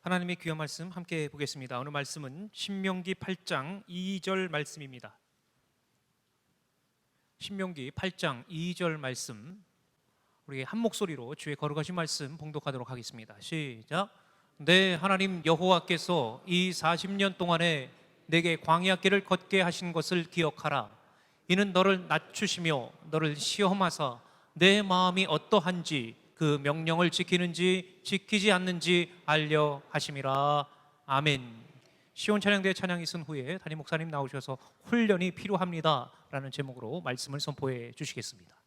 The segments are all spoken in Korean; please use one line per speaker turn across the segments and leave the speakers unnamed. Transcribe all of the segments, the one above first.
하나님의 귀한 말씀 함께 보겠습니다. 오늘 말씀은 신명기 8장 2절 말씀입니다. 신명기 8장 2절 말씀, 우리 한 목소리로 주의 거룩하신 말씀 봉독하도록 하겠습니다. 시작. 내 하나님 여호와께서 이 40년 동안에 내게 광야길을 걷게 하신 것을 기억하라. 이는 너를 낮추시며 너를 시험하사 내 마음이 어떠한지 그 명령을 지키는지 지키지 않는지 알려 하심이라. 아멘. 시온 찬양대 찬양이 쓴 후에 담임 목사님 나오셔서 훈련이 필요합니다 라는 제목으로 말씀을 선포해 주시겠습니다.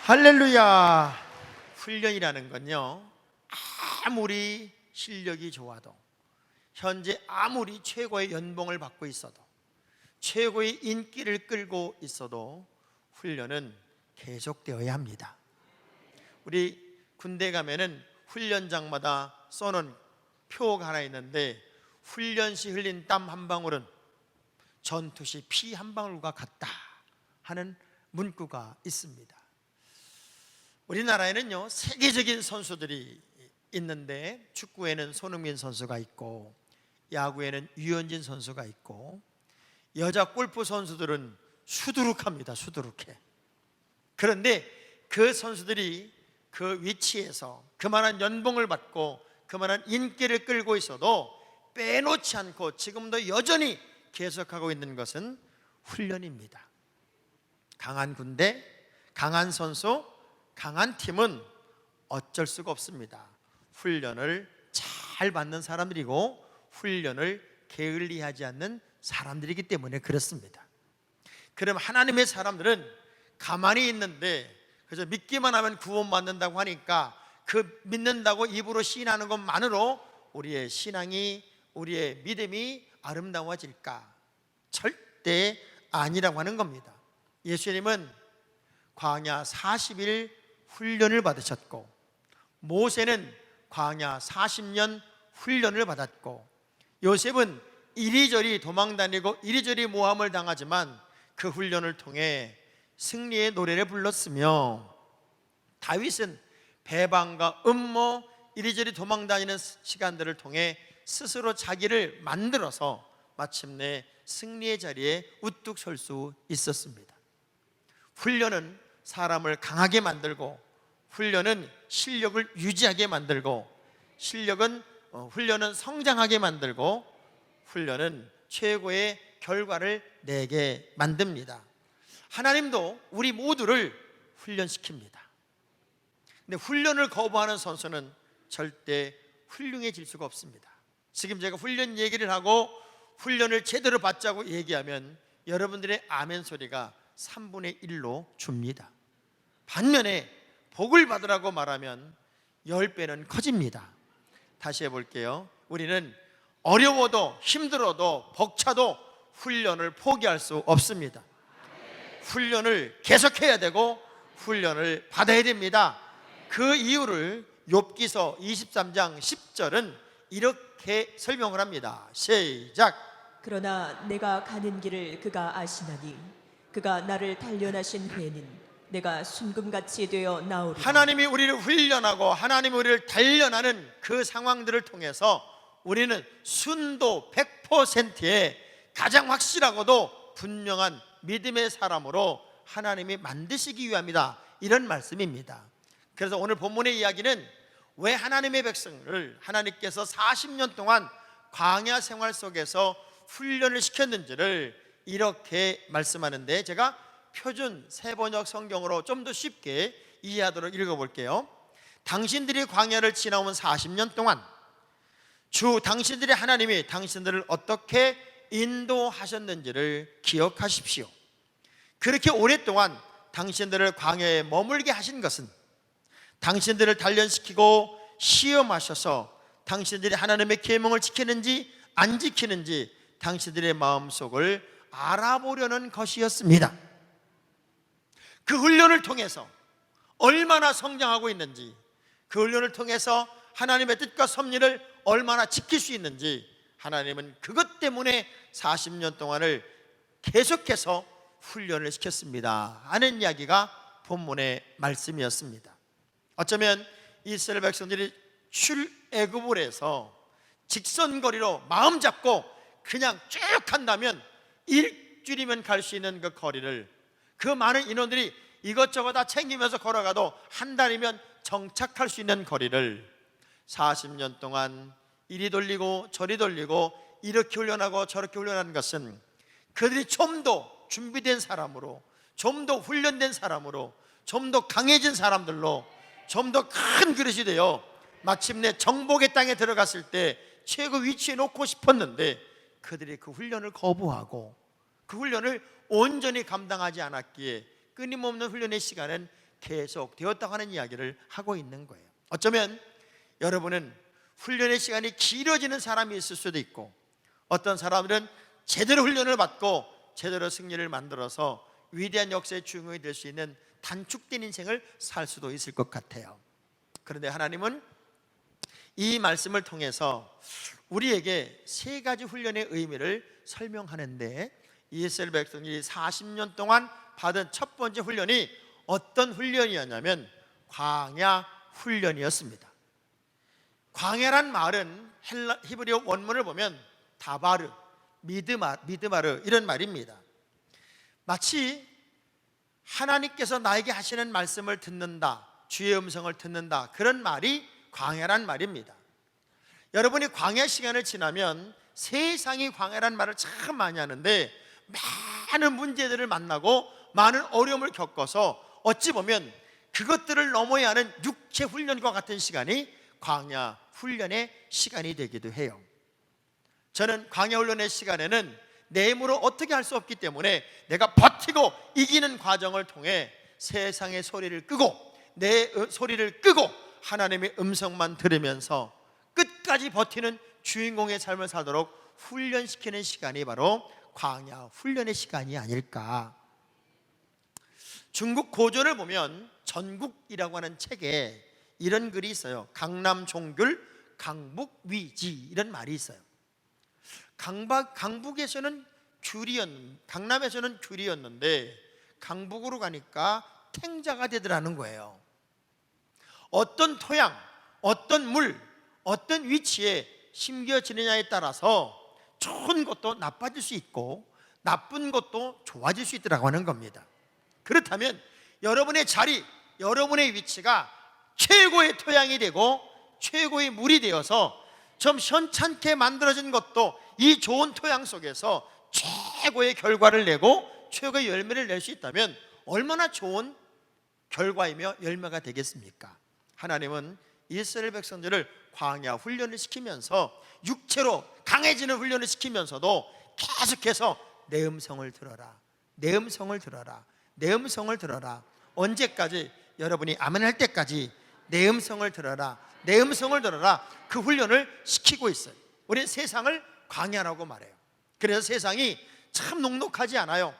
할렐루야. 훈련이라는 건요, 아무리 실력이 좋아도, 현재 아무리 최고의 연봉을 받고 있어도, 최고의 인기를 끌고 있어도 훈련은 계속되어야 합니다. 우리 군대 가면은 훈련장마다 써놓은 표가 하나 있는데, 훈련 시 흘린 땀 한 방울은 전투 시 피 한 방울과 같다 하는 문구가 있습니다. 우리나라에는요, 세계적인 선수들이 있는데, 축구에는 손흥민 선수가 있고, 야구에는 유현진 선수가 있고, 여자 골프 선수들은 수두룩합니다. 수두룩해. 그런데 그 선수들이 그 위치에서 그만한 연봉을 받고 그만한 인기를 끌고 있어도 빼놓지 않고 지금도 여전히 계속하고 있는 것은 훈련입니다. 강한 군대, 강한 선수, 강한 팀은 어쩔 수가 없습니다. 훈련을 잘 받는 사람들이고 훈련을 게을리하지 않는 사람들이기 때문에 그렇습니다. 그럼 하나님의 사람들은 가만히 있는데 그래서 믿기만 하면 구원받는다고 하니까 그 믿는다고 입으로 시인하는 것만으로 우리의 신앙이, 우리의 믿음이 아름다워질까? 절대 아니라고 하는 겁니다. 예수님은 광야 40일 훈련을 받으셨고, 모세는 광야 40년 훈련을 받았고, 요셉은 이리저리 도망다니고 이리저리 모함을 당하지만 그 훈련을 통해 승리의 노래를 불렀으며, 다윗은 배반과 음모 이리저리 도망다니는 시간들을 통해 스스로 자기를 만들어서 마침내 승리의 자리에 우뚝 설 수 있었습니다. 훈련은 사람을 강하게 만들고, 훈련은 실력을 유지하게 만들고, 훈련은 성장하게 만들고, 훈련은 최고의 결과를 내게 만듭니다. 하나님도 우리 모두를 훈련시킵니다. 근데 훈련을 거부하는 선수는 절대 훌륭해질 수가 없습니다. 지금 제가 훈련 얘기를 하고 훈련을 제대로 받자고 얘기하면 여러분들의 아멘 소리가 3분의 1로 줍니다. 반면에 복을 받으라고 말하면 10배는 커집니다. 다시 해볼게요. 우리는 어려워도 힘들어도 벅차도 훈련을 포기할 수 없습니다. 훈련을 계속해야 되고 훈련을 받아야 됩니다. 그 이유를 욥기서 23장 10절은 이렇게 설명을 합니다. 시작.
그러나 내가 가는 길을 그가 아시나니 그가 나를 단련하신 후에는 내가 순금같이 되어 나오리라. 하나님이
우리를 훈련하고 하나님이 우리를 단련하는 그 상황들을 통해서 우리는 순도 100%의 가장 확실하고도 분명한 믿음의 사람으로 하나님이 만드시기 위함이다, 이런 말씀입니다. 그래서 오늘 본문의 이야기는 왜 하나님의 백성을 하나님께서 40년 동안 광야 생활 속에서 훈련을 시켰는지를 이렇게 말씀하는데, 제가 표준 세번역 성경으로 좀 더 쉽게 이해하도록 읽어볼게요. 당신들이 광야를 지나온 40년 동안 주 당신들의 하나님이 당신들을 어떻게 인도하셨는지를 기억하십시오. 그렇게 오랫동안 당신들을 광야에 머물게 하신 것은 당신들을 단련시키고 시험하셔서 당신들이 하나님의 계명을 지키는지 안 지키는지 당신들의 마음속을 알아보려는 것이었습니다. 그 훈련을 통해서 얼마나 성장하고 있는지, 그 훈련을 통해서 하나님의 뜻과 섭리를 얼마나 지킬 수 있는지, 하나님은 그것 때문에 40년 동안을 계속해서 훈련을 시켰습니다 하는 이야기가 본문의 말씀이었습니다. 어쩌면 이스라엘 백성들이 출애굽을 해서 직선거리로 마음 잡고 그냥 쭉 한다면 일주일이면 갈 수 있는 그 거리를, 그 많은 인원들이 이것저것 다 챙기면서 걸어가도 한 달이면 정착할 수 있는 거리를 40년 동안 이리 돌리고 저리 돌리고 이렇게 훈련하고 저렇게 훈련하는 것은 그들이 좀 더 준비된 사람으로, 좀 더 훈련된 사람으로, 좀 더 강해진 사람들로, 좀 더 큰 그릇이 되어 마침내 정복의 땅에 들어갔을 때 최고 위치에 놓고 싶었는데 그들이 그 훈련을 거부하고 그 훈련을 온전히 감당하지 않았기에 끊임없는 훈련의 시간은 계속 되었다고 하는 이야기를 하고 있는 거예요. 어쩌면 여러분은 훈련의 시간이 길어지는 사람이 있을 수도 있고, 어떤 사람들은 제대로 훈련을 받고 제대로 승리를 만들어서 위대한 역사의 주인공이 될 수 있는 단축된 인생을 살 수도 있을 것 같아요. 그런데 하나님은 이 말씀을 통해서 우리에게 세 가지 훈련의 의미를 설명하는데, 이스라엘 백성이 40년 동안 받은 첫 번째 훈련이 어떤 훈련이었냐면 광야 훈련이었습니다. 광야란 말은 히브리어 원문을 보면 다바르, 미드마르 이런 말입니다. 마치 하나님께서 나에게 하시는 말씀을 듣는다, 주의 음성을 듣는다, 그런 말이 광야란 말입니다. 여러분이 광야 시간을 지나면 세상이 광야란 말을 참 많이 하는데 많은 문제들을 만나고 많은 어려움을 겪어서 어찌 보면 그것들을 넘어야 하는 육체 훈련과 같은 시간이 광야 훈련의 시간이 되기도 해요. 저는 광야 훈련의 시간에는 내 힘으로 어떻게 할 수 없기 때문에 내가 버티고 이기는 과정을 통해 세상의 소리를 끄고 내 소리를 끄고 하나님의 음성만 들으면서 끝까지 버티는 주인공의 삶을 살도록 훈련시키는 시간이 바로 광야 훈련의 시간이 아닐까. 중국 고전을 보면 전국이라고 하는 책에 이런 글이 있어요. 강남 종귤 강북 위지, 이런 말이 있어요. 강북에서는 강남에서는 귤이었는데 강북으로 가니까 탱자가 되더라는 거예요. 어떤 토양, 어떤 물, 어떤 위치에 심겨지느냐에 따라서 좋은 것도 나빠질 수 있고 나쁜 것도 좋아질 수 있더라고 하는 겁니다. 그렇다면 여러분의 자리, 여러분의 위치가 최고의 토양이 되고 최고의 물이 되어서 좀 현찮게 만들어진 것도 이 좋은 토양 속에서 최고의 결과를 내고 최고의 열매를 낼 수 있다면 얼마나 좋은 결과이며 열매가 되겠습니까? 하나님은 이스라엘 백성들을 광야 훈련을 시키면서 육체로 강해지는 훈련을 시키면서도 계속해서 내 음성을 들어라, 내 음성을 들어라, 내 음성을 들어라. 언제까지? 여러분이 아멘할 때까지 내 음성을 들어라, 내 음성을 들어라. 그 훈련을 시키고 있어요. 우리 세상을 광야라고 말해요. 그래서 세상이 참 녹록하지 않아요.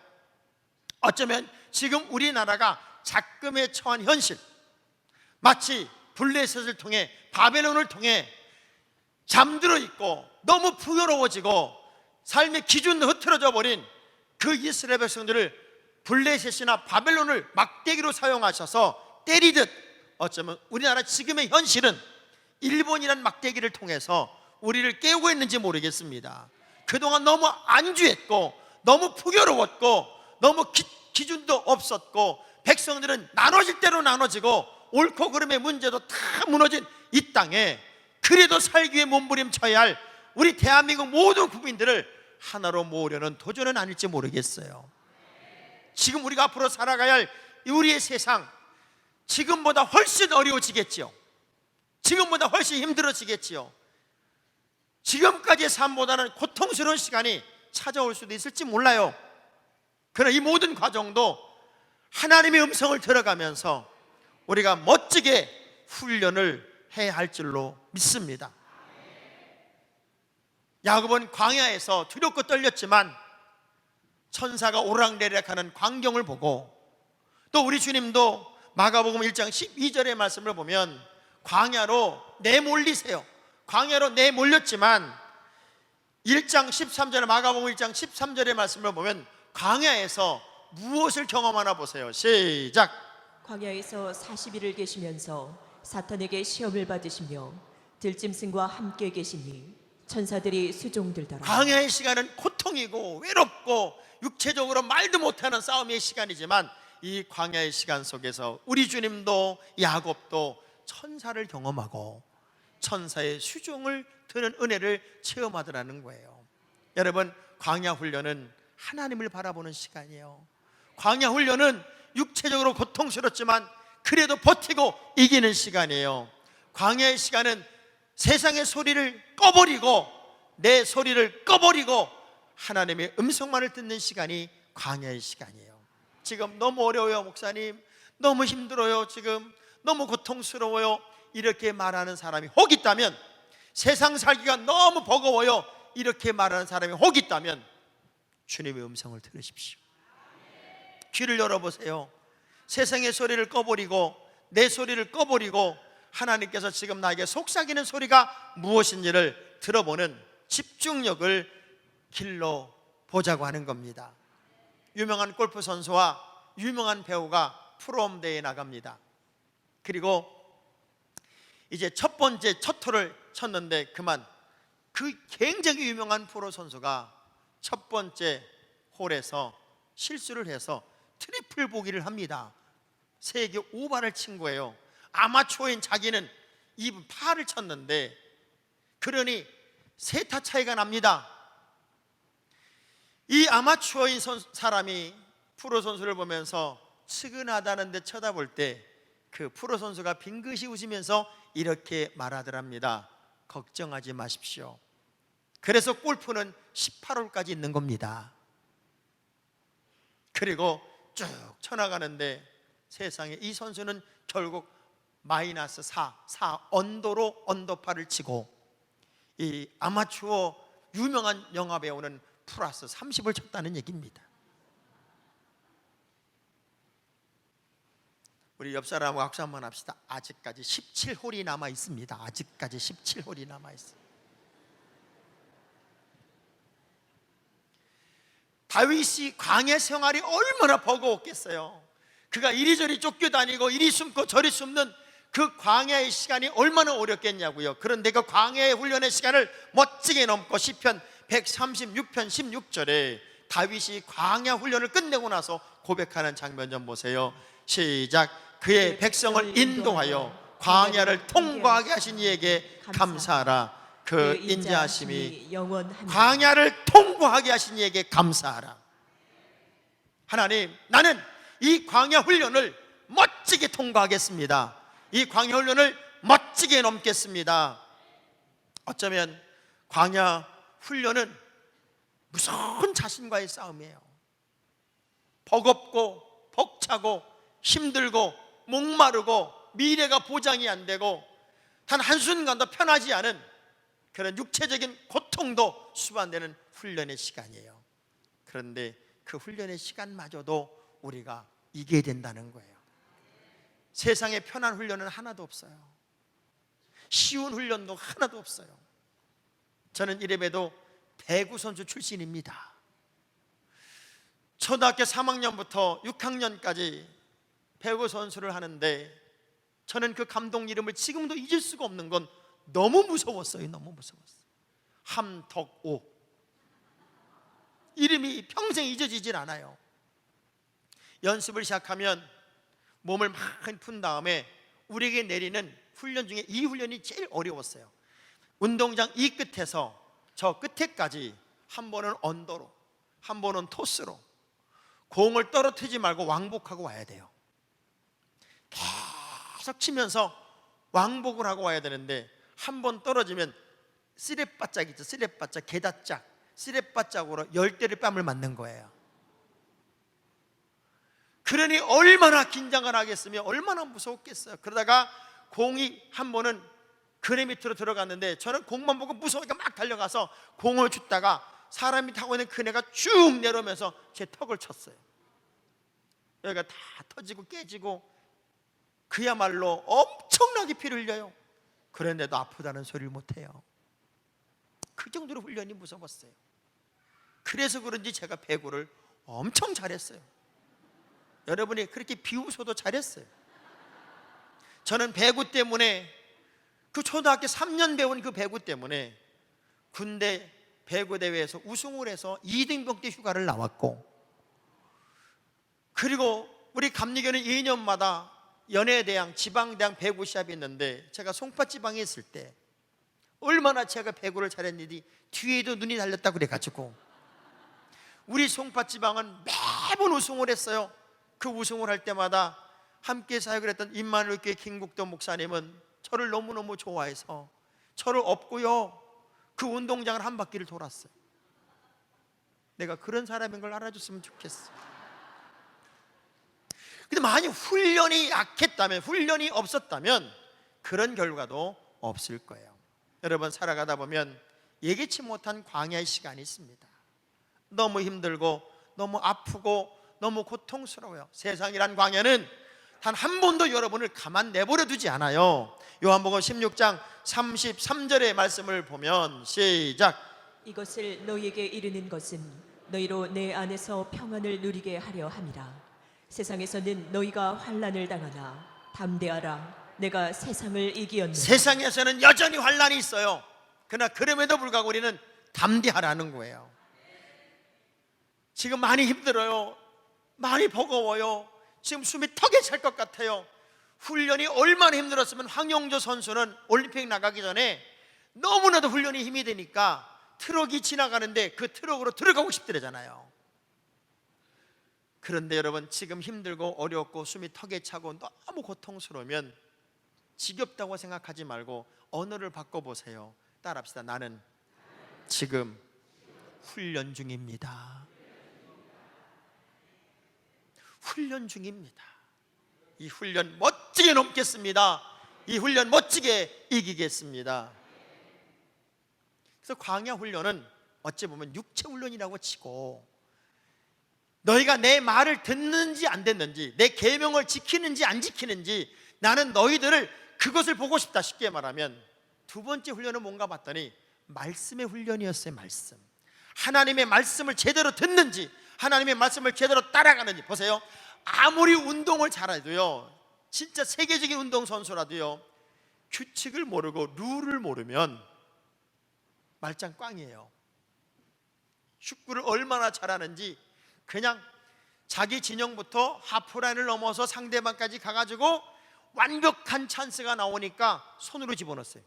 어쩌면 지금 우리나라가 작금에 처한 현실, 마치 블레셋을 통해 바벨론을 통해 잠들어 있고 너무 풍요로워지고 삶의 기준도 흐트러져 버린 그 이스라엘 백성들을 블레셋이나 바벨론을 막대기로 사용하셔서 때리듯, 어쩌면 우리나라 지금의 현실은 일본이란 막대기를 통해서 우리를 깨우고 있는지 모르겠습니다. 그동안 너무 안주했고 너무 풍요로웠고 너무 기준도 없었고 백성들은 나눠질 대로 나눠지고 옳고 그름의 문제도 다 무너진 이 땅에 그래도 살기 위해 몸부림쳐야 할 우리 대한민국 모든 국민들을 하나로 모으려는 도전은 아닐지 모르겠어요. 지금 우리가 앞으로 살아가야 할 우리의 세상, 지금보다 훨씬 어려워지겠지요. 지금보다 훨씬 힘들어지겠지요. 지금까지의 삶보다는 고통스러운 시간이 찾아올 수도 있을지 몰라요. 그러나 이 모든 과정도 하나님의 음성을 들어가면서 우리가 멋지게 훈련을 해야 할 줄로 믿습니다. 야곱은 광야에서 두렵고 떨렸지만 천사가 오락내락하는 광경을 보고, 또 우리 주님도 마가복음 1장 12절의 말씀을 보면 광야로 내몰리세요. 광야로 내몰렸지만 1장 13절에 마가복음 1장 13절의 말씀을 보면 광야에서 무엇을 경험하나 보세요. 시작.
광야에서 40일을 계시면서 사탄에게 시험을 받으시며 들짐승과 함께 계시니 천사들이 수종들더라.
광야의 시간은 고통이고 외롭고 육체적으로 말도 못하는 싸움의 시간이지만 이 광야의 시간 속에서 우리 주님도 야곱도 천사를 경험하고 천사의 수종을 드는 은혜를 체험하더라는 거예요. 여러분, 광야 훈련은 하나님을 바라보는 시간이에요. 광야 훈련은 육체적으로 고통스럽지만 그래도 버티고 이기는 시간이에요. 광야의 시간은 세상의 소리를 꺼버리고 내 소리를 꺼버리고 하나님의 음성만을 듣는 시간이 광야의 시간이에요. 지금 너무 어려워요, 목사님. 너무 힘들어요. 지금 너무 고통스러워요. 이렇게 말하는 사람이 혹 있다면, 세상 살기가 너무 버거워요. 이렇게 말하는 사람이 혹 있다면 주님의 음성을 들으십시오. 귀를 열어보세요. 세상의 소리를 꺼버리고 내 소리를 꺼버리고 하나님께서 지금 나에게 속삭이는 소리가 무엇인지를 들어보는 집중력을 길러 보자고 하는 겁니다. 유명한 골프 선수와 유명한 배우가 프롬대회에 나갑니다. 그리고 이제 첫 홀을 쳤는데 그만, 그 굉장히 유명한 프로 선수가 첫 번째 홀에서 실수를 해서 트리플 보기를 합니다. 세계 오바를 친 거예요. 아마추어인 자기는 이 파를 쳤는데, 그러니 세 타 차이가 납니다. 이 아마추어인 사람이 프로 선수를 보면서 측은하다는 데 쳐다볼 때 그 프로 선수가 빙긋이 웃으면서 이렇게 말하더랍니다. 걱정하지 마십시오. 그래서 골프는 18홀까지 있는 겁니다. 그리고 쭉 쳐나가는데 세상에 이 선수는 결국 마이너스 4 언더로 언더파를 치고 이 아마추어 유명한 영화 배우는 플러스 30을 쳤다는 얘기입니다. 우리 옆 사람하고 악수 한번 합시다. 아직까지 17홀이 남아 있습니다. 아직까지 17홀이 남아 있습니다. 다윗이 광야 생활이 얼마나 버거웠겠어요. 그가 이리저리 쫓겨다니고 이리 숨고 저리 숨는 그 광야의 시간이 얼마나 어렵겠냐고요. 그런데 그 광야의 훈련의 시간을 멋지게 넘고 시편 136편 16절에 다윗이 광야 훈련을 끝내고 나서 고백하는 장면 좀 보세요. 시작. 그의 백성을 인도하여 광야를 통과하게 하신 이에게 감사하라. 그 인자하심이
영원합니다.
광야를 통과하게 하신 이에게 감사하라. 하나님, 나는 이 광야 훈련을 멋지게 통과하겠습니다. 이 광야 훈련을 멋지게 넘겠습니다. 어쩌면 광야 훈련은 무서운 자신과의 싸움이에요. 버겁고 벅차고 힘들고 목마르고 미래가 보장이 안 되고 단 한순간도 편하지 않은 그런 육체적인 고통도 수반되는 훈련의 시간이에요. 그런데 그 훈련의 시간마저도 우리가 이겨야 된다는 거예요. 세상에 편한 훈련은 하나도 없어요. 쉬운 훈련도 하나도 없어요. 저는 이래봬도 배구 선수 출신입니다. 초등학교 3학년부터 6학년까지 배구 선수를 하는데 저는 그 감독 이름을 지금도 잊을 수가 없는 건 너무 무서웠어요. 너무 무서웠어요. 함덕오. 이름이 평생 잊어지질 않아요. 연습을 시작하면 몸을 막 푼 다음에 우리에게 내리는 훈련 중에 이 훈련이 제일 어려웠어요. 운동장 이 끝에서 저 끝에까지 한 번은 언더로, 한 번은 토스로 공을 떨어뜨리지 말고 왕복하고 와야 돼요. 계속 치면서 왕복을 하고 와야 되는데 한 번 떨어지면 쓰레바짝 있죠. 쓰레바짝, 게다짝, 쓰레바짝으로 10대를 뺨을 맞는 거예요. 그러니 얼마나 긴장을 하겠으며 얼마나 무서웠겠어요. 그러다가 공이 한 번은 그네 밑으로 들어갔는데 저는 공만 보고 무서우니까 막 달려가서 공을 줍다가 사람이 타고 있는 그네가 쭉 내려오면서 제 턱을 쳤어요. 여기가 다 터지고 깨지고 그야말로 엄청나게 피를 흘려요. 그런데도 아프다는 소리를 못해요. 그 정도로 훈련이 무서웠어요. 그래서 그런지 제가 배구를 엄청 잘했어요. 여러분이 그렇게 비웃어도 잘했어요. 저는 배구 때문에 그 초등학교 3년 배운 그 배구 때문에 군대 배구 대회에서 우승을 해서 2등병 때 휴가를 나왔고, 그리고 우리 감리교는 2년마다 연예대항, 지방대항 배구 시합이 있는데 제가 송파지방에 있을 때 얼마나 제가 배구를 잘했는지 뒤에도 눈이 달렸다고 그래가지고 우리 송파지방은 매번 우승을 했어요. 그 우승을 할 때마다 함께 사역을 했던 임마누엘 교회 김국도 목사님은 저를 너무너무 좋아해서 저를 업고요 그 운동장을 한 바퀴를 돌았어요. 내가 그런 사람인 걸 알아줬으면 좋겠어. 근데 만약 훈련이 약했다면, 훈련이 없었다면 그런 결과도 없을 거예요. 여러분, 살아가다 보면 예기치 못한 광야의 시간이 있습니다. 너무 힘들고 너무 아프고 너무 고통스러워요. 세상이란 광야는 단 한 번도 여러분을 가만 내버려 두지 않아요. 요한복음 16장 33절의 말씀을 보면 시작.
이것을 너희에게 이르는 것은 너희로 내 안에서 평안을 누리게 하려 함이라. 세상에서는 너희가 환난을 당하나 담대하라. 내가 세상을 이기었노라.
세상에서는 여전히 환난이 있어요. 그러나 그럼에도 불구하고 우리는 담대하라는 거예요. 지금 많이 힘들어요. 많이 버거워요. 지금 숨이 턱에 찰 것 같아요. 훈련이 얼마나 힘들었으면 황영조 선수는 올림픽 나가기 전에 너무나도 훈련이 힘이 되니까 트럭이 지나가는데 그 트럭으로 들어가고 싶더래잖아요. 그런데 여러분, 지금 힘들고 어렵고 숨이 턱에 차고 너무 고통스러우면 지겹다고 생각하지 말고 언어를 바꿔보세요. 따라합시다. 나는 지금 훈련 중입니다. 훈련 중입니다. 이 훈련 멋지게 넘겠습니다. 이 훈련 멋지게 이기겠습니다. 그래서 광야 훈련은 어찌 보면 육체 훈련이라고 치고, 너희가 내 말을 듣는지 안 듣는지, 내 계명을 지키는지 안 지키는지, 나는 너희들을 그것을 보고 싶다. 쉽게 말하면 두 번째 훈련은 뭔가 봤더니 말씀의 훈련이었어요. 말씀. 하나님의 말씀을 제대로 듣는지, 하나님의 말씀을 제대로 따라가는지. 보세요, 아무리 운동을 잘해도요, 진짜 세계적인 운동선수라도요, 규칙을 모르고 룰을 모르면 말짱 꽝이에요. 축구를 얼마나 잘하는지 그냥 자기 진영부터 하프라인을 넘어서 상대방까지 가가지고 완벽한 찬스가 나오니까 손으로 집어넣었어요.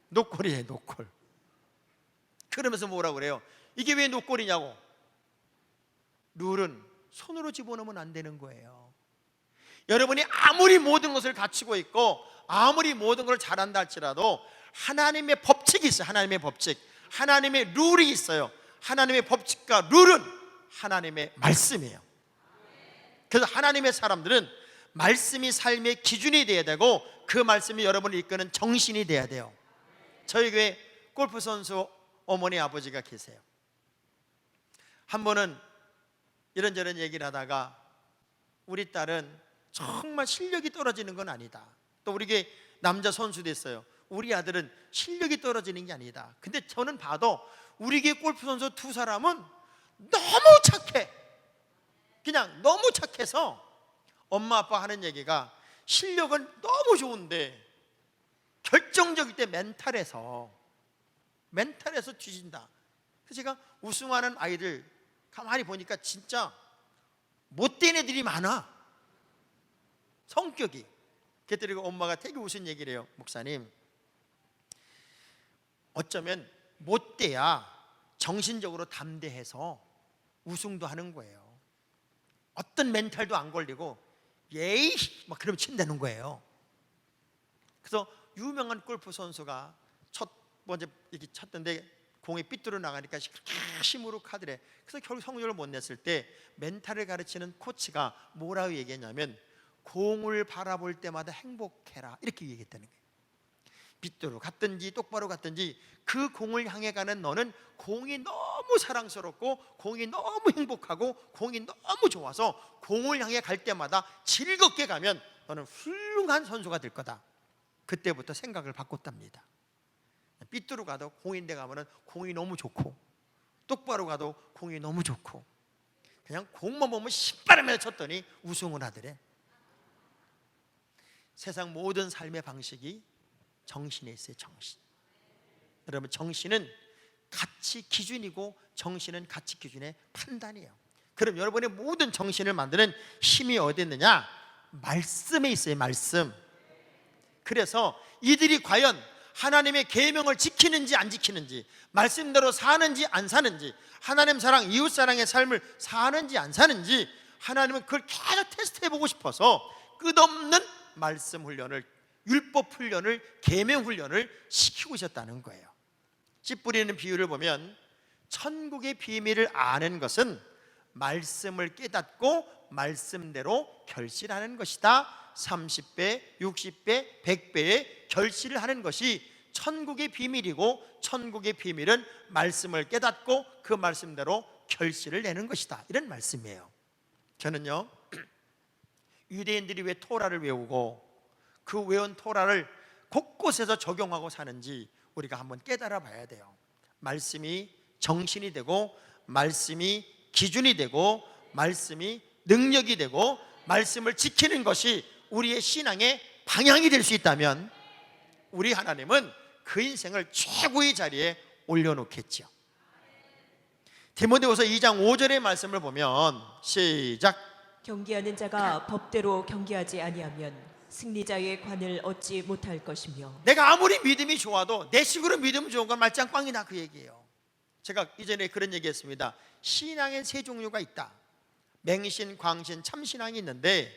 노골이에요, 노골. 그러면서 뭐라고 그래요? 이게 왜 노골이냐고. 룰은 손으로 집어넣으면 안 되는 거예요. 여러분이 아무리 모든 것을 갖추고 있고 아무리 모든 걸 잘한다 할지라도 하나님의 법칙이 있어요. 하나님의 법칙, 하나님의 룰이 있어요. 하나님의 법칙과 룰은 하나님의 말씀이에요. 그래서 하나님의 사람들은 말씀이 삶의 기준이 되어야 되고, 그 말씀이 여러분을 이끄는 정신이 되어야 돼요. 저희 교회 골프 선수 어머니 아버지가 계세요. 한 번은 이런저런 얘기를 하다가, 우리 딸은 정말 실력이 떨어지는 건 아니다, 또 우리 교회 남자 선수도 있어요. 우리 아들은 실력이 떨어지는 게 아니다. 근데 저는 봐도 우리 교회 골프 선수 두 사람은 너무 착해. 그냥 너무 착해서 엄마 아빠 하는 얘기가, 실력은 너무 좋은데 결정적일 때 멘탈에서 뒤진다. 그래서 제가 우승하는 아이들 가만히 보니까 진짜 못된 애들이 많아, 성격이. 그랬더니 엄마가 되게 웃은 얘기를 해요. 목사님, 어쩌면 못돼야 정신적으로 담대해서 우승도 하는 거예요. 어떤 멘탈도 안 걸리고 예이 막 그러면 친다는 거예요. 그래서 유명한 골프 선수가 첫 번째 이렇게 쳤던데 공이 삐뚤어 나가니까 시무룩하더래. 그래서 결국 성적을 못 냈을 때 멘탈을 가르치는 코치가 뭐라고 얘기했냐면, 공을 바라볼 때마다 행복해라, 이렇게 얘기했다는 거예요. 빗대로 갔든지 똑바로 갔든지 그 공을 향해 가는 너는 공이 너무 사랑스럽고 공이 너무 행복하고 공이 너무 좋아서 공을 향해 갈 때마다 즐겁게 가면 너는 훌륭한 선수가 될 거다. 그때부터 생각을 바꿨답니다. 빗대로 가도 공인데 가면은 공이 너무 좋고, 똑바로 가도 공이 너무 좋고, 그냥 공만 보면 신바람에 쳤더니 우승을 하더래. 세상 모든 삶의 방식이 정신에 있어요. 정신. 여러분, 정신은 가치 기준이고 정신은 가치 기준의 판단이에요. 그럼 여러분의 모든 정신을 만드는 힘이 어디 있느냐? 말씀에 있어요. 말씀. 그래서 이들이 과연 하나님의 계명을 지키는지 안 지키는지, 말씀대로 사는지 안 사는지, 하나님 사랑, 이웃 사랑의 삶을 사는지 안 사는지, 하나님은 그걸 계속 테스트해보고 싶어서 끝없는 말씀 훈련을, 율법 훈련을, 계명 훈련을 시키고 있었다는 거예요. 씨 뿌리는 비유를 보면, 천국의 비밀을 아는 것은 말씀을 깨닫고 말씀대로 결실하는 것이다. 30배, 60배, 100배의 결실을 하는 것이 천국의 비밀이고, 천국의 비밀은 말씀을 깨닫고 그 말씀대로 결실을 내는 것이다. 이런 말씀이에요. 저는요, 유대인들이 왜 토라를 외우고 그 외운 토라를 곳곳에서 적용하고 사는지 우리가 한번 깨달아 봐야 돼요. 말씀이 정신이 되고, 말씀이 기준이 되고, 말씀이 능력이 되고, 말씀을 지키는 것이 우리의 신앙의 방향이 될 수 있다면, 우리 하나님은 그 인생을 최고의 자리에 올려놓겠죠. 디모데후서 2장 5절의 말씀을 보면, 시작.
경계하는 자가 법대로 경계하지 아니하면 승리자의 관을 얻지 못할 것이며.
내가 아무리 믿음이 좋아도 내 식으로 믿음 좋은 건 말짱 꽝이다, 그 얘기예요. 제가 이전에 그런 얘기했습니다. 신앙엔 세 종류가 있다. 맹신, 광신, 참신앙이 있는데,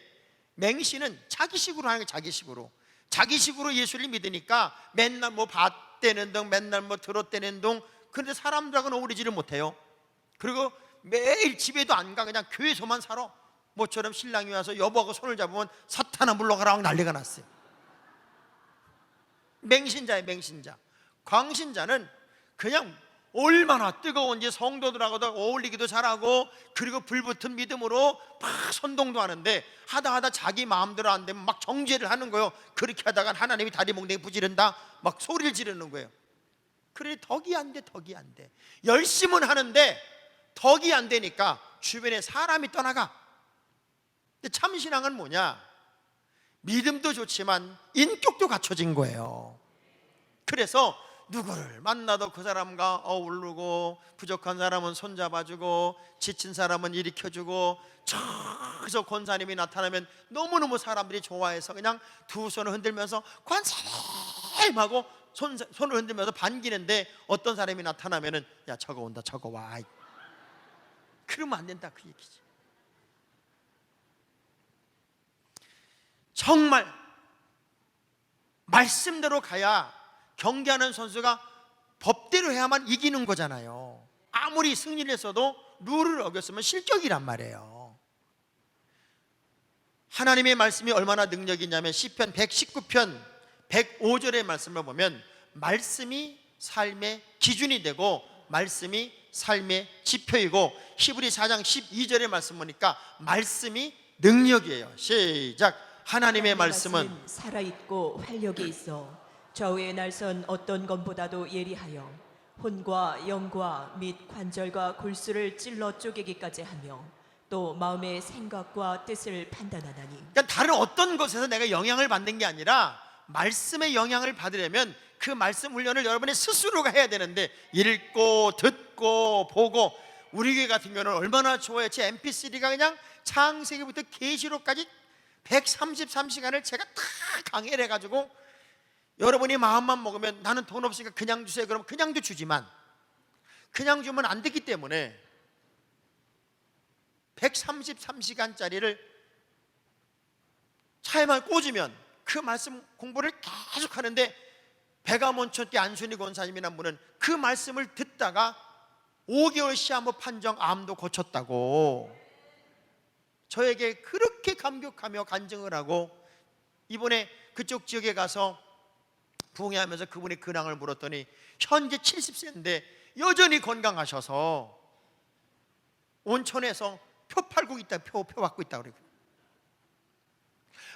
맹신은 자기식으로 하는 게 자기식으로 예수를 믿으니까 맨날 뭐 밭대는 동, 맨날 뭐 들어대는 동. 그런데 사람들하고는 어울리지를 못해요. 그리고 매일 집에도 안 가, 그냥 교회에서만 살아. 모처럼 신랑이 와서 여보하고 손을 잡으면 사탄아 물러가라 하고 난리가 났어요. 맹신자예요, 맹신자. 광신자는 그냥 얼마나 뜨거운지 성도들하고도 어울리기도 잘하고, 그리고 불붙은 믿음으로 막 선동도 하는데, 하다 자기 마음대로 안 되면 막 정죄를 하는 거예요. 그렇게 하다가 하나님이 다리 몽둥이 부지른다 막 소리를 지르는 거예요. 그래, 덕이 안 돼. 열심은 하는데 덕이 안 되니까 주변에 사람이 떠나가. 근데 참신앙은 뭐냐? 믿음도 좋지만 인격도 갖춰진 거예요. 그래서 누구를 만나도 그 사람과 어울리고, 부족한 사람은 손잡아주고, 지친 사람은 일으켜주고, 저기서 권사님이 나타나면 너무너무 사람들이 좋아해서 그냥 두 손을 흔들면서 권사님 하고 손을 흔들면서 반기는데, 어떤 사람이 나타나면은 야, 저거 온다, 저거 와. 그러면 안 된다, 그 얘기지. 정말 말씀대로 가야 경기하는 선수가 법대로 해야만 이기는 거잖아요. 아무리 승리를 했어도 룰을 어겼으면 실격이란 말이에요. 하나님의 말씀이 얼마나 능력이 있냐면, 시편 119편 105절의 말씀을 보면 말씀이 삶의 기준이 되고 말씀이 삶의 지표이고, 히브리 4장 12절의 말씀 보니까 말씀이 능력이에요. 시작. 하나님의 말씀은
살아있고 활력이 있어 좌우에 날선 어떤 검보다도 예리하여 혼과 영과 및 관절과 골수를 찔러 쪼개기까지 하며 또 마음의 생각과 뜻을 판단하나니.
그러니까 다른 어떤 것에서 내가 영향을 받는 게 아니라, 말씀의 영향을 받으려면 그 말씀 훈련을 여러분이 스스로가 해야 되는데, 읽고 듣고 보고. 우리 교회 같은 경우는 얼마나 좋아요. 제 mp3가 그냥 창세기부터 계시록까지 133시간을 제가 다 강의를 해가지고, 여러분이 마음만 먹으면 나는 돈 없으니까 그냥 주세요 그러면 그냥도 주지만, 그냥 주면 안 되기 때문에 133시간짜리를 차에만 꽂으면 그 말씀 공부를 계속 하는데, 배가몬초 때 안순희 권사님이란 분은 그 말씀을 듣다가 5개월 시한부 판정 암도 고쳤다고 저에게 그렇게 감격하며 간증을 하고, 이번에 그쪽 지역에 가서 부흥회하면서 그분의 근황을 물었더니 현재 70세인데 여전히 건강하셔서 온천에서 표 팔고 있다, 표 받고 있다 그러고.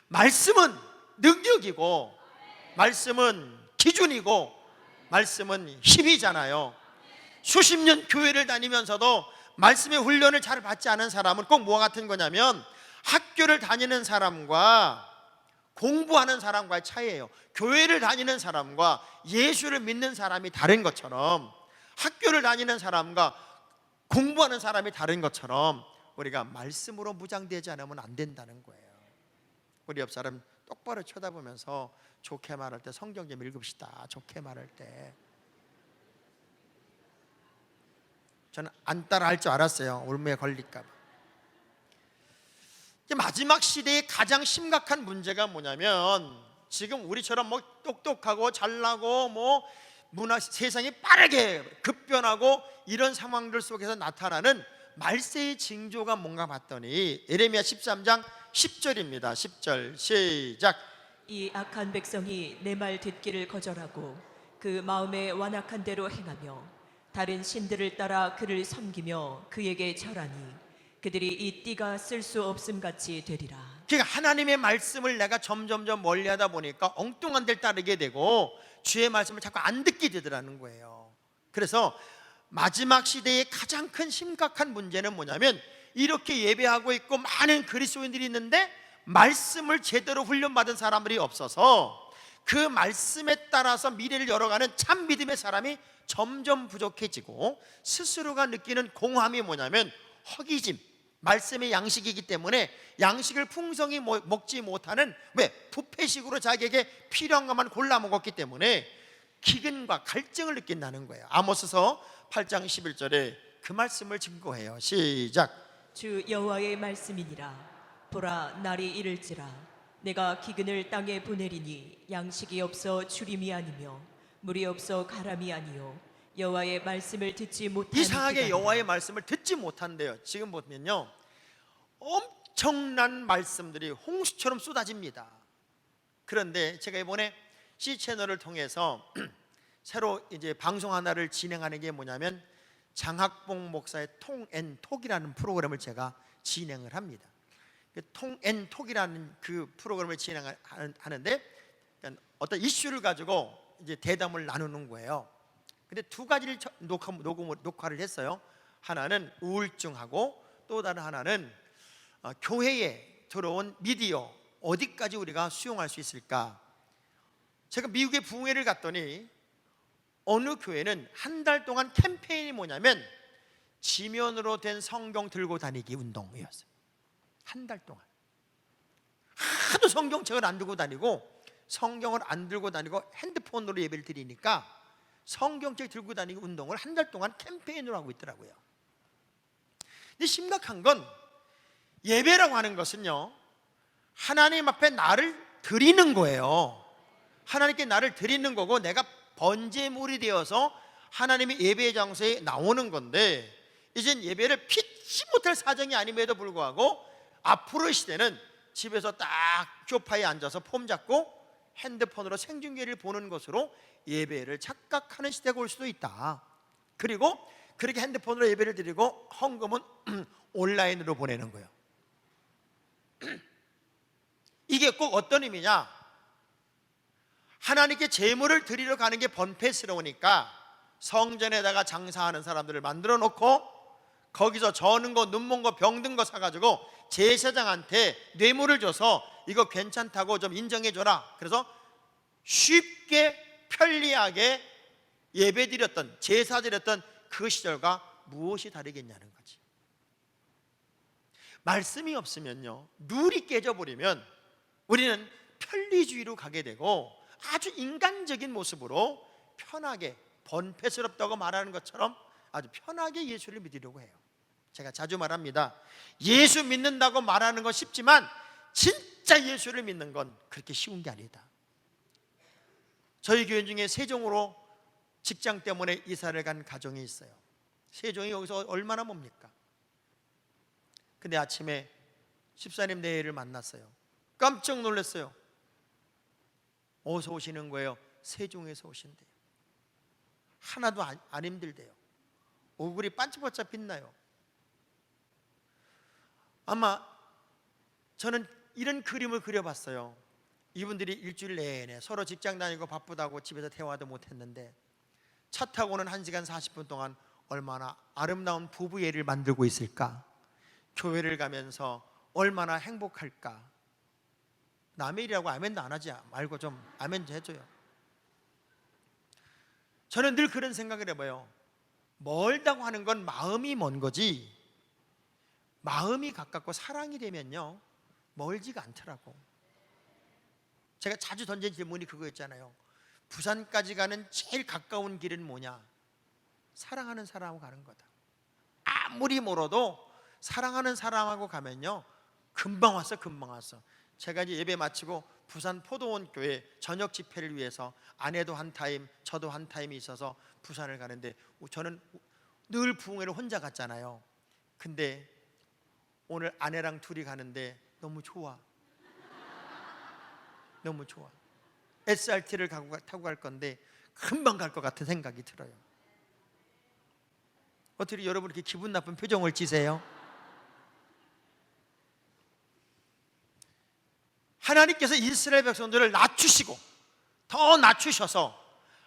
말씀은 능력이고, 말씀은 기준이고, 말씀은 힘이잖아요. 수십 년 교회를 다니면서도 말씀의 훈련을 잘 받지 않은 사람은 꼭 뭐와 같은 거냐면, 학교를 다니는 사람과 공부하는 사람과의 차이예요. 교회를 다니는 사람과 예수를 믿는 사람이 다른 것처럼, 학교를 다니는 사람과 공부하는 사람이 다른 것처럼, 우리가 말씀으로 무장되지 않으면 안 된다는 거예요. 우리 옆 사람 똑바로 쳐다보면서 좋게 말할 때 성경 좀 읽읍시다. 좋게 말할 때. 저는 안 따라 할 줄 알았어요. 올무에 걸릴까 봐. 마지막 시대의 가장 심각한 문제가 뭐냐면, 지금 우리처럼 뭐 똑똑하고 잘나고 뭐 문화 세상이 빠르게 급변하고 이런 상황들 속에서 나타나는 말세의 징조가 뭔가 봤더니, 예레미야 13장 10절입니다. 10절 시작.
이 악한 백성이 내 말 듣기를 거절하고 그 마음에 완악한 대로 행하며 다른 신들을 따라 그를 섬기며 그에게 절하니 그들이 이 띠가 쓸 수 없음 같이 되리라.
그러니까 하나님의 말씀을 내가 점점점 멀리하다 보니까 엉뚱한 데를 따르게 되고 주의 말씀을 자꾸 안 듣게 되더라는 거예요. 그래서 마지막 시대의 가장 큰 심각한 문제는 뭐냐면, 이렇게 예배하고 있고 많은 그리스도인들이 있는데 말씀을 제대로 훈련받은 사람들이 없어서 그 말씀에 따라서 미래를 열어가는 참 믿음의 사람이 점점 부족해지고, 스스로가 느끼는 공허함이 뭐냐면 허기짐, 말씀의 양식이기 때문에 양식을 풍성히 먹지 못하는, 왜? 부패식으로 자기에게 필요한 것만 골라 먹었기 때문에 기근과 갈증을 느낀다는 거예요. 아모스서 8장 11절에 그 말씀을 증거해요. 시작.
주 여호와의 말씀이니라. 보라, 날이 이를지라 내가 기근을 땅에 보내리니 양식이 없어 주림이 아니며 물이 없어 가람이 아니요 여호와의 말씀을 듣지 못하는
이상하게
기간이라.
여호와의 말씀을 듣지 못한대요. 지금 보면요, 엄청난 말씀들이 홍수처럼 쏟아집니다. 그런데 제가 이번에 C채널을 통해서 새로 이제 방송 하나를 진행하는 게 뭐냐면 장학봉 목사의 통앤톡이라는 프로그램을 제가 진행을 합니다. 통앤톡이라는 그 프로그램을 진행하는데 어떤 이슈를 가지고 이제 대담을 나누는 거예요. 근데 두 가지를 녹화를 했어요. 하나는 우울증하고 또 다른 하나는 교회에 들어온 미디어 어디까지 우리가 수용할 수 있을까. 제가 미국의 부흥회를 갔더니 어느 교회는 한 달 동안 캠페인이 뭐냐면 지면으로 된 성경 들고 다니기 운동이었어요. 한 달 동안 하도 성경책을 안 들고 다니고 성경을 안 들고 다니고 핸드폰으로 예배를 드리니까 성경책 들고 다니기 운동을 한 달 동안 캠페인으로 하고 있더라고요. 근데 심각한 건 예배라고 하는 것은요, 하나님 앞에 나를 드리는 거예요. 하나님께 나를 드리는 거고 내가 번제물이 되어서 하나님의 예배 장소에 나오는 건데, 이젠 예배를 피치 못할 사정이 아님에도 불구하고 앞으로의 시대는 집에서 딱 소파에 앉아서 폼 잡고 핸드폰으로 생중계를 보는 것으로 예배를 착각하는 시대가 올 수도 있다. 그리고 그렇게 핸드폰으로 예배를 드리고 헌금은 온라인으로 보내는 거예요. 이게 꼭 어떤 의미냐? 하나님께 제물을 드리러 가는 게 번패스러우니까 성전에다가 장사하는 사람들을 만들어 놓고 거기서 저는 거, 눈먼 거, 병든 거 사가지고 제사장한테 뇌물을 줘서 이거 괜찮다고 좀 인정해 줘라. 그래서 쉽게 편리하게 예배 드렸던, 제사 드렸던 그 시절과 무엇이 다르겠냐는 거지. 말씀이 없으면요, 룰이 깨져버리면 우리는 편리주의로 가게 되고 아주 인간적인 모습으로 편하게, 번패스럽다고 말하는 것처럼 아주 편하게 예수를 믿으려고 해요. 제가 자주 말합니다. 예수 믿는다고 말하는 건 쉽지만 진짜 예수를 믿는 건 그렇게 쉬운 게 아니다. 저희 교회 중에 세종으로 직장 때문에 이사를 간 가정이 있어요. 세종이 여기서 얼마나 멉니까? 근데 아침에 집사님 내외를 만났어요. 깜짝 놀랐어요. 어디서 오시는 거예요? 세종에서 오신대요. 하나도 안 힘들대요. 얼굴이 반짝반짝 빛나요. 아마 저는 이런 그림을 그려봤어요. 이분들이 일주일 내내 서로 직장 다니고 바쁘다고 집에서 대화도 못했는데 차 타고는 1시간 40분 동안 얼마나 아름다운 부부애를 만들고 있을까? 교회를 가면서 얼마나 행복할까? 남의 일이라고 아멘도 안 하지 말고 좀 아멘 좀 해줘요. 저는 늘 그런 생각을 해봐요. 멀다고 하는 건 마음이 먼 거지, 마음이 가깝고 사랑이 되면요 멀지가 않더라고. 제가 자주 던진 질문이 그거였잖아요. 부산까지 가는 제일 가까운 길은 뭐냐? 사랑하는 사람하고 가는 거다. 아무리 멀어도 사랑하는 사람하고 가면요 금방 왔어, 금방 왔어. 제가 이제 예배 마치고 부산 포도원 교회 저녁 집회를 위해서 아내도 한 타임, 저도 한 타임이 있어서 부산을 가는데, 저는 늘 부흥회를 혼자 갔잖아요. 근데 오늘 아내랑 둘이 가는데 너무 좋아. 너무 좋아. SRT를 타고 갈 건데 금방 갈 것 같은 생각이 들어요. 어떻게 여러분 이렇게 기분 나쁜 표정을 지세요? 하나님께서 이스라엘 백성들을 낮추시고 더 낮추셔서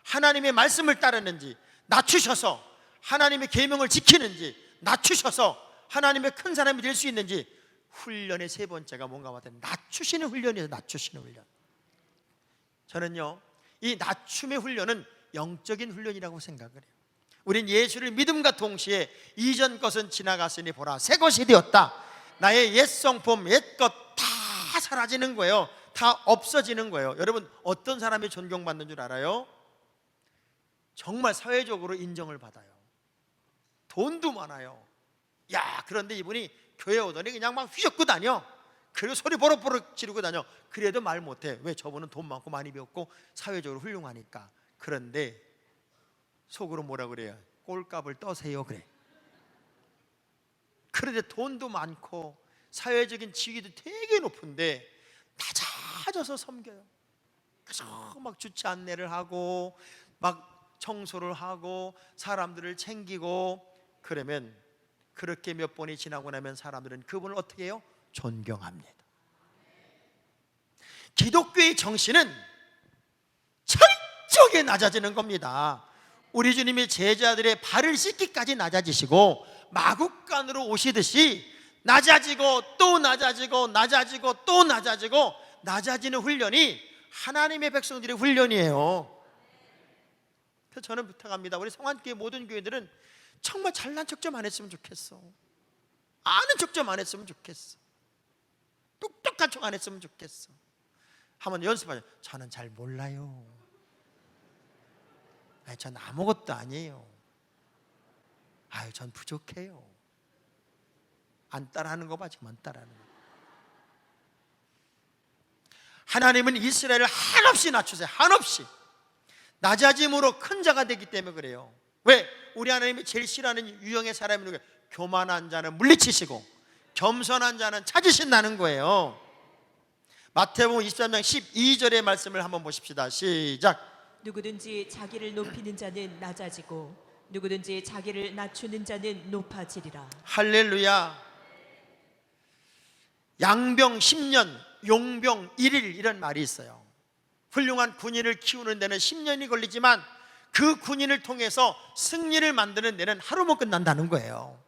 하나님의 말씀을 따르는지, 낮추셔서 하나님의 계명을 지키는지, 낮추셔서 하나님의 큰 사람이 될 수 있는지, 훈련의 세 번째가 뭔가 하면 낮추시는 훈련이에요. 낮추시는 훈련. 저는요 이 낮춤의 훈련은 영적인 훈련이라고 생각을 해요. 우린 예수를 믿음과 동시에 이전 것은 지나갔으니 보라 새 것이 되었다. 나의 옛 성품, 옛 것 다 사라지는 거예요. 다 없어지는 거예요. 여러분 어떤 사람이 존경받는 줄 알아요? 정말 사회적으로 인정을 받아요. 돈도 많아요. 야, 그런데 이분이 교회 오더니 그냥 막 휘젓고 다녀. 그리고 소리 버럭버럭 지르고 다녀. 그래도 말 못해. 왜? 저분은 돈 많고 많이 배웠고 사회적으로 훌륭하니까. 그런데 속으로 뭐라 그래요? 꼴값을 떠세요 그래. 그런데 돈도 많고 사회적인 지위도 되게 높은데 낮아져서 섬겨요. 그래서 막 주차 안내를 하고 막 청소를 하고 사람들을 챙기고 그러면 그렇게 몇 번이 지나고 나면 사람들은 그분을 어떻게 해요? 존경합니다. 기독교의 정신은 철저하게 낮아지는 겁니다. 우리 주님이 제자들의 발을 씻기까지 낮아지시고 마국간으로 오시듯이 낮아지고 또 낮아지고 낮아지고 또 낮아지고 낮아지는 훈련이 하나님의 백성들의 훈련이에요. 그래서 저는 부탁합니다. 우리 성안교회 모든 교회들은 정말 잘난 척 좀 안 했으면 좋겠어. 아는 척 좀 안 했으면 좋겠어. 똑똑한 척 안 했으면 좋겠어. 한번 연습하자. 저는 잘 몰라요. 아니, 전 아무것도 아니에요. 아유, 전 부족해요. 안 따라하는 거 봐, 지금 안 따라하는 거. 하나님은 이스라엘을 한없이 낮추세요. 한없이. 낮아짐으로 큰 자가 되기 때문에 그래요. 왜? 우리 하나님이 제일 싫어하는 유형의 사람이 누구예요? 교만한 자는 물리치시고 겸손한 자는 찾으신다는 거예요. 마태복음 23장 12절의 말씀을 한번 보십시다. 시작.
누구든지 자기를 높이는 자는 낮아지고 누구든지 자기를 낮추는 자는 높아지리라.
할렐루야. 양병 10년, 용병 1일 이런 말이 있어요. 훌륭한 군인을 키우는 데는 10년이 걸리지만 그 군인을 통해서 승리를 만드는 데는 하루면 끝난다는 거예요.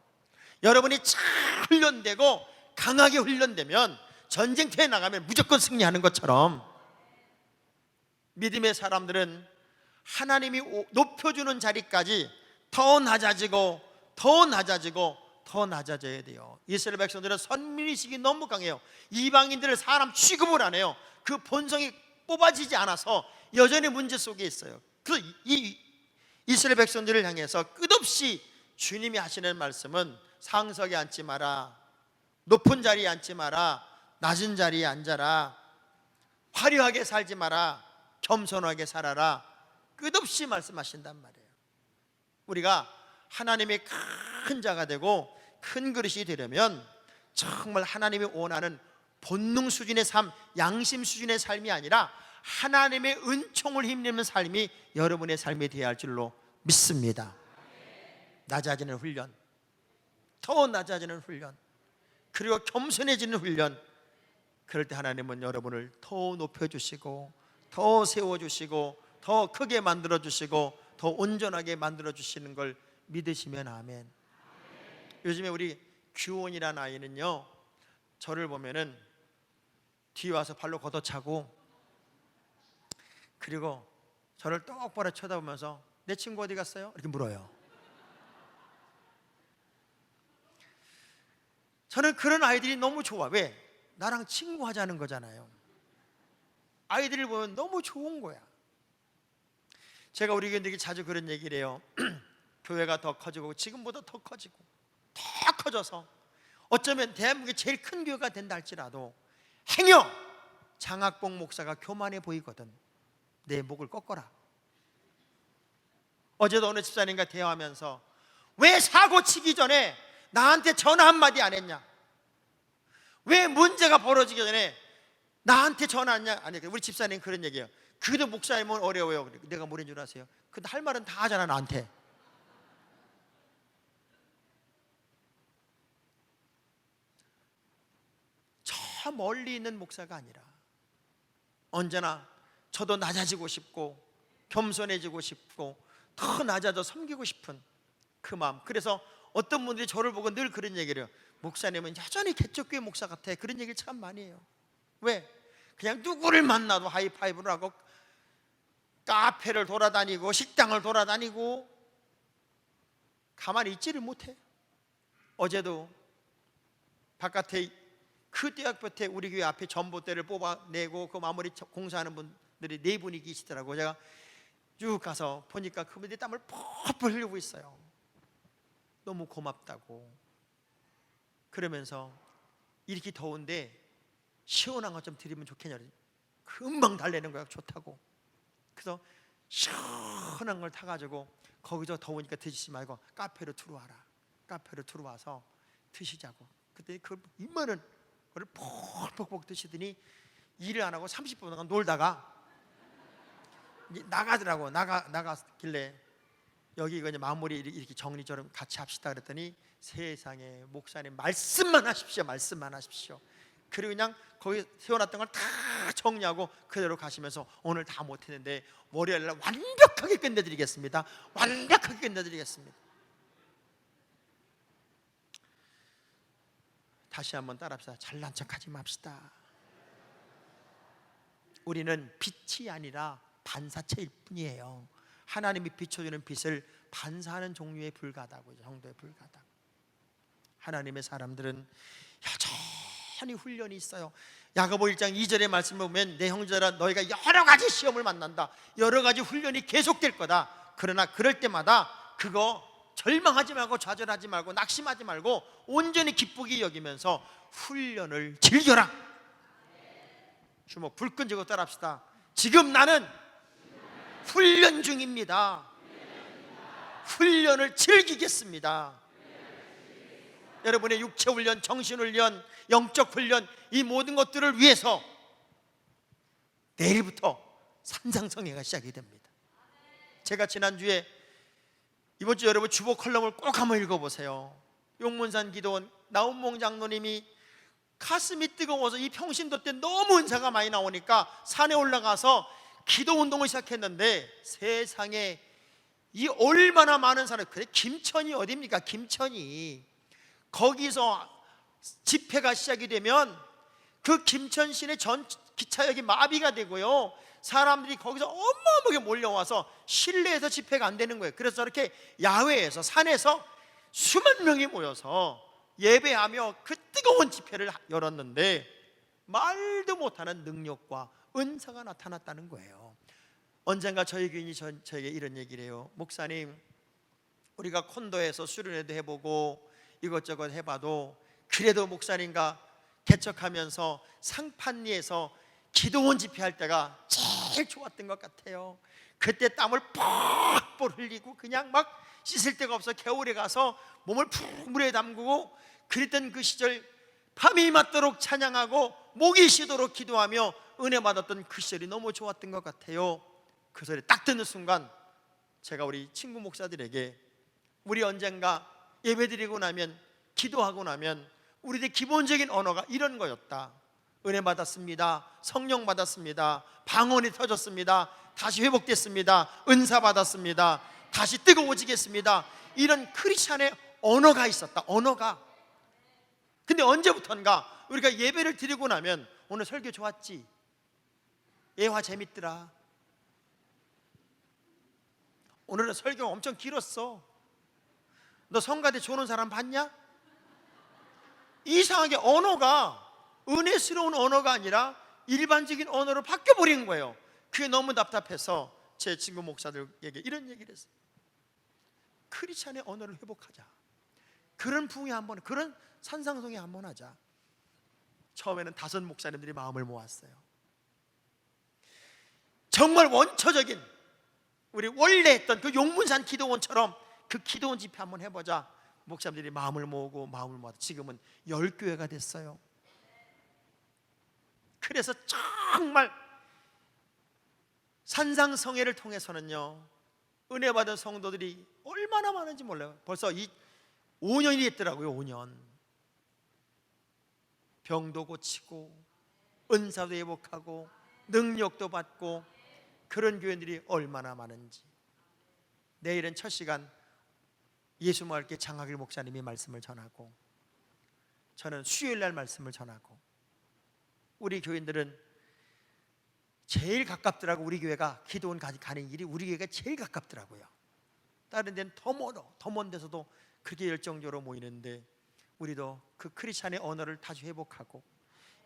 여러분이 잘 훈련되고 강하게 훈련되면 전쟁터에 나가면 무조건 승리하는 것처럼 믿음의 사람들은 하나님이 높여주는 자리까지 더 낮아지고 더 낮아지고 더 낮아져야 돼요. 이스라엘 백성들은 선민의식이 너무 강해요. 이방인들을 사람 취급을 안 해요. 그 본성이 뽑아지지 않아서 여전히 문제 속에 있어요. 그래서 이 이스라엘 백성들을 향해서 끝없이 주님이 하시는 말씀은 상석에 앉지 마라, 높은 자리에 앉지 마라, 낮은 자리에 앉아라, 화려하게 살지 마라, 겸손하게 살아라, 끝없이 말씀하신단 말이에요. 우리가 하나님의 큰 자가 되고 큰 그릇이 되려면 정말 하나님이 원하는 본능 수준의 삶, 양심 수준의 삶이 아니라 하나님의 은총을 힘내는 삶이 여러분의 삶이 되어야 할 줄로 믿습니다. 낮아지는 훈련, 더 낮아지는 훈련, 그리고 겸손해지는 훈련. 그럴 때 하나님은 여러분을 더 높여주시고 더 세워주시고 더 크게 만들어주시고 더 온전하게 만들어주시는 걸 믿으시면 아멘. 요즘에 우리 규원이라는 아이는요, 저를 보면은 뒤에 와서 발로 걷어차고 그리고 저를 똑바로 쳐다보면서 내 친구 어디 갔어요? 이렇게 물어요. 저는 그런 아이들이 너무 좋아. 왜? 나랑 친구하자는 거잖아요. 아이들을 보면 너무 좋은 거야. 제가 우리 교인들에게 자주 그런 얘기를 해요. 교회가 더 커지고 지금보다 더 커지고 더 커져서 어쩌면 대한민국의 제일 큰 교회가 된다 할지라도 행여 장학봉 목사가 교만해 보이거든 내 목을 꺾어라. 어제도 어느 집사님과 대화하면서 왜 사고 치기 전에 나한테 전화 한마디 안 했냐? 왜 문제가 벌어지기 전에 나한테 전화 안 했냐? 아니, 우리 집사님 그런 얘기예요. 그래도 목사님은 어려워요. 내가 뭐인 줄 아세요? 근데 할 말은 다 하잖아 나한테. 저 멀리 있는 목사가 아니라 언제나 저도 낮아지고 싶고 겸손해지고 싶고 더 낮아져 섬기고 싶은 그 마음. 그래서 어떤 분들이 저를 보고 늘 그런 얘기를 해요. 목사님은 여전히 개척교회 목사 같아. 그런 얘기를 참 많이 해요. 왜? 그냥 누구를 만나도 하이파이브를 하고 카페를 돌아다니고 식당을 돌아다니고 가만히 있지를 못해. 어제도 바깥에 그 대학볕에 우리 교회 앞에 전봇대를 뽑아내고 그 마무리 공사하는 분들이 4분이 계시더라고요. 제가 쭉 가서 보니까 그분들이 땀을 펄펄 흘리고 있어요. 너무 고맙다고. 그러면서 이렇게 더운데 시원한 것 좀 드리면 좋겠냐. 금방 달래는 거야. 좋다고. 그래서 시원한 걸 타가지고 거기서 더우니까 드시지 말고 카페로 들어와라. 카페로 들어와서 드시자고. 그때 그 이만한 걸 퍽퍽퍽 드시더니 일을 안 하고 30분 동안 놀다가 이제 나가더라고. 나갔길래 여기 이거 이제 마무리 이렇게 정리 좀 같이 합시다 그랬더니 세상에 목사님 말씀만 하십시오. 말씀만 하십시오. 그리고 그냥 거기 세워놨던 걸 다 정리하고 그대로 가시면서 오늘 다 못했는데 월요일 날 완벽하게 끝내드리겠습니다. 완벽하게 끝내드리겠습니다. 다시 한번 따라합시다. 잘난 척하지 맙시다. 우리는 빛이 아니라 반사체일 뿐이에요. 하나님이 비춰주는 빛을 반사하는 종류에 불과하다고, 정도에 불과하다고. 하나님의 사람들은 여전히 훈련이 있어요. 야고보 1장 2절의 말씀을 보면 내 형제들아 너희가 여러 가지 시험을 만난다. 여러 가지 훈련이 계속될 거다. 그러나 그럴 때마다 그거 절망하지 말고 좌절하지 말고 낙심하지 말고 온전히 기쁘게 여기면서 훈련을 즐겨라. 주먹 불 끈지고 따라합시다. 지금 나는 훈련 중입니다. 훈련을 즐기겠습니다. 여러분의 육체 훈련, 정신 훈련, 영적 훈련, 이 모든 것들을 위해서 내일부터 산상성회가 시작이 됩니다. 제가 지난주에 이번 주 여러분 주보 컬럼을 꼭 한번 읽어보세요. 용문산 기도원 나운몽 장로님이 가슴이 뜨거워서 이 평신도 때 너무 은사가 많이 나오니까 산에 올라가서 기도 운동을 시작했는데 세상에 이 얼마나 많은 사람, 그래 김천이 어딥니까? 김천이 거기서 집회가 시작이 되면 그 김천 시내 전 기차역이 마비가 되고요. 사람들이 거기서 어마어마하게 몰려와서 실내에서 집회가 안 되는 거예요. 그래서 이렇게 야외에서 산에서 수만 명이 모여서 예배하며 그 뜨거운 집회를 열었는데 말도 못하는 능력과 은사가 나타났다는 거예요. 언젠가 저희 교인이 저에게 이런 얘기를 해요. 목사님, 우리가 콘도에서 수련회도 해보고 이것저것 해봐도 그래도 목사님과 개척하면서 상판리에서 기도원 집회할 때가 제일 좋았던 것 같아요. 그때 땀을 뻘뻘 흘리고 그냥 막 씻을 데가 없어 겨울에 가서 몸을 푹 물에 담그고 그랬던 그 시절, 밤이 맞도록 찬양하고 목이 쉬도록 기도하며 은혜 받았던 그 시절이 너무 좋았던 것 같아요. 그 소리 딱 듣는 순간 제가 우리 친구 목사들에게 우리 언젠가 예배드리고 나면, 기도하고 나면 우리들 기본적인 언어가 이런 거였다. 은혜 받았습니다. 성령 받았습니다. 방언이 터졌습니다. 다시 회복됐습니다. 은사 받았습니다. 다시 뜨거워지겠습니다. 이런 크리스찬의 언어가 있었다. 언어가. 근데 언제부턴가 우리가 예배를 드리고 나면 오늘 설교 좋았지? 예화 재밌더라. 오늘은 설교 엄청 길었어. 너 성가대 좋은 사람 봤냐? 이상하게 언어가 은혜스러운 언어가 아니라 일반적인 언어로 바뀌어버린 거예요. 그게 너무 답답해서 제 친구 목사들에게 이런 얘기를 했어요. 크리스찬의 언어를 회복하자. 그런 부흥회 한번, 그런 산상송회 한번 하자. 처음에는 5 목사님들이 마음을 모았어요. 정말 원초적인 우리 원래 했던 그 용문산 기도원처럼 그 기도원 집회 한번 해보자. 목사님들이 마음을 모으고 지금은 10교회가 됐어요. 그래서 정말 산상성회를 통해서는요, 은혜 받은 성도들이 얼마나 많은지 몰라요. 벌써 5년이 됐더라고요. 5년. 병도 고치고 은사도 회복하고 능력도 받고 그런 교회들이 얼마나 많은지. 내일은 첫 시간 예수마을교회 장학일 목사님이 말씀을 전하고 저는 수요일날 말씀을 전하고, 우리 교인들은 제일 가깝더라고. 우리 교회가 기도원 가는 길이 우리 교회가 제일 가깝더라고요. 다른 데는 더 멀어. 더 먼 데서도 그렇게 열정적으로 모이는데 우리도 그 크리스찬의 언어를 다시 회복하고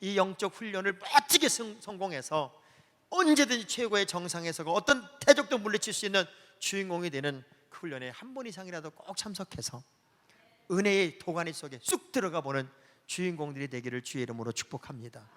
이 영적 훈련을 멋지게 성공해서 언제든지 최고의 정상에 서고 어떤 대적도 물리칠 수 있는 주인공이 되는 그 훈련에 한 번 이상이라도 꼭 참석해서 은혜의 도가니 속에 쑥 들어가 보는 주인공들이 되기를 주의 이름으로 축복합니다.